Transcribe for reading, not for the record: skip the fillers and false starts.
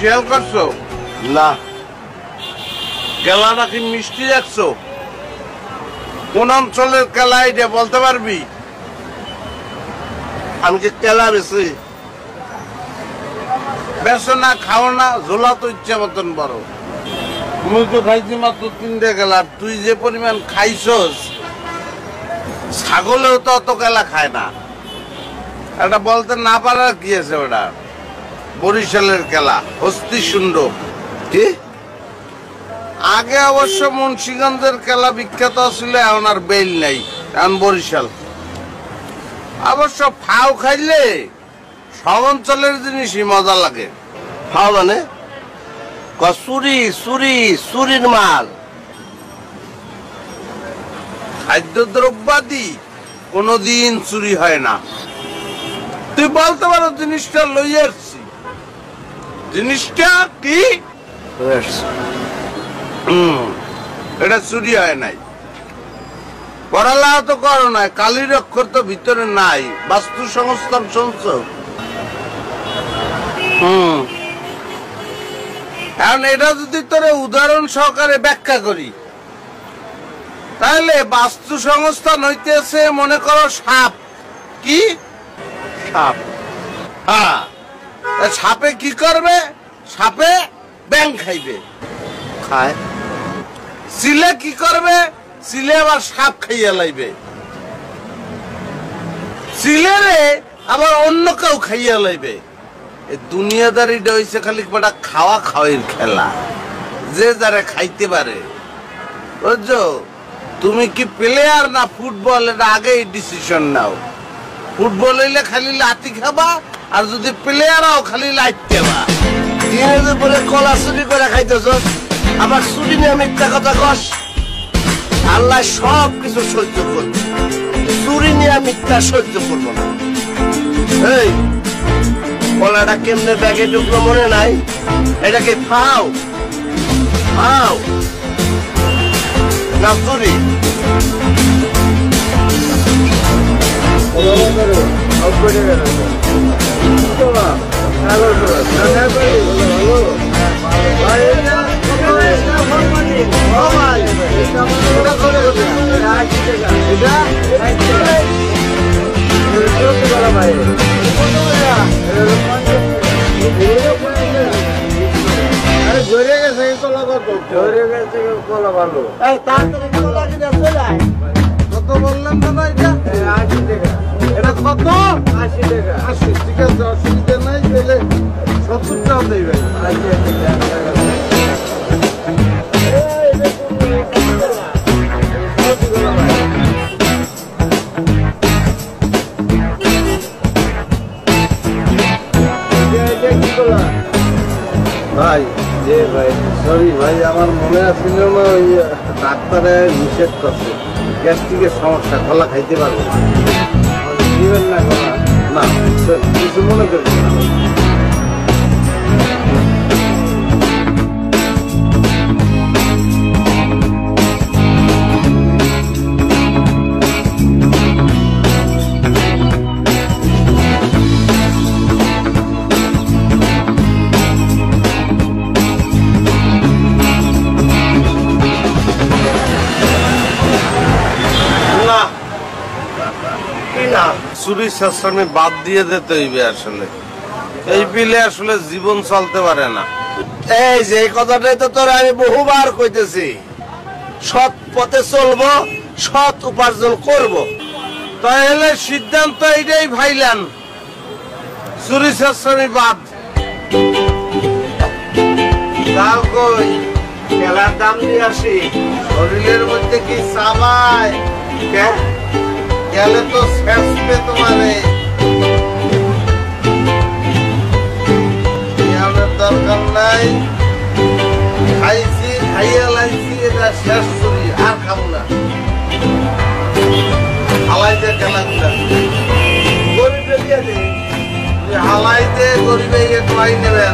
খেয়াল করছো? না। কেলাটা কি মিষ্টি রাখছো? কোন অঞ্চলের কেলা এটা বলতে পারবি? আমি কি কেলা বেশি? বেছো না, খাও না, ঝোলা তো ইচ্ছা মতন বড়। তুমি তো খাইছি মাত্র 3টে কেলা। তুই যে পরিমাণ খাইছস, ছাগলেও তো অত কেলা খায় না। এটা বলতে না পারার কি আছে? ওটা বরিশালের কেলা, হস্তি শুন্ড। কি? আগে অবশ্য মুন্সিগঞ্জের কেলা বিখ্যাত ছিল, এখন আর বেল নাই, এখন বরিশাল। অবশ্য ফাও খাইলে সব অঞ্চলের জিনিসই মজা লাগে। ফাও মানে চুরি চুরি চুরির মাল। খাদ্য দ্রব্যাদি কোনদিন চুরি হয় না। তুই বলতে পারো জিনিসটা লই আসছি। জিনিসটা কি? এটা চুরি হয় নাই। পড়ালেখা তো করো নাই, কালির অক্ষর তো ভিতরে নাই। বাস্তু সংস্থান শুনছ? এখন এটা যদি তোরে উদাহরণ সহকারে ব্যাখ্যা করি, তাহলে বাস্তু সংস্থান হইতেছে মনে করো সাপ। কি? সাপ। হ্যাঁ, সাপে কি করবে? সাপে ব্যাং খাইবে। খায়। সিলে কি করবে? সিলে আবার সাপ খাইয়া লাইবে। সিলেরে আবার অন্য কেউ খাইয়া লাইবে। এই দুনিয়াদারিটা হইছে খালি একটা খাওয়া খাওয়ার খেলা, যে যারা খাইতে পারে। বুঝছো? তুমি কি প্লেয়ার না ফুটবল, এটা আগেই ডিসিশন নাও। ফুটবল হইলে খালি লাঠি খাবা, আর যদি প্লেয়ার হও খালি লাইট খাবা। দিনের পরে কলা চুরি করে খাইতেছ, আবার চুরি নিয়ে মিথ্যা কথা কস। আল্লাহ সব কিছু সহ্য করবে, চুরি নিয়ে মিথ্যা সহ্য করবো না। এই কলাটা কেমনে ব্যাগে ঢুকলো মনে নাই? এটাকে ফাও ফাও না চুরি? কত বললাম দাদা? এটা 80 টাকা। এটা কত? 80 টাকা। 80, ঠিক আছে, অসুবিধা নাই। তাহলে 70 টাকা দেবেন। ভাই, যে ভাই সরি ভাই, আমার মনে আসছিল না, ওই ডাক্তারে নিষেধ করছে, গ্যাস্ট্রিকের সমস্যা, কলা খাইতে পারবো না। দিবেন না কলা? না, কিছু মনে করবেন না। চুরি শাসনে বাদ দিয়ে দিতে হইবে। আসলে এই বিলে আসলে জীবন চলতে পারে না। এই যে কথাটাই তো তোর আমি বহুবার কইতেছি, সৎ পথে চলবো, সৎ উপার্জন করব। তাহলে সিদ্ধান্ত এইটাই ভাইলান, চুরি শাসনে বাদ। যাও কই খেলার দাম নিয়ে আসি। শরীরের মধ্যে কি চাবায়? গেলে তো শেষবে তোমারে। দরকার নাই, খাইছি, খাইয়া লাইছি, এটা শেষ করি, আর খাবো না। হালাইতে খেলাগুলা গরিবে দিয়ে দে, হালাইতে গরিবে একটু আই নেবে।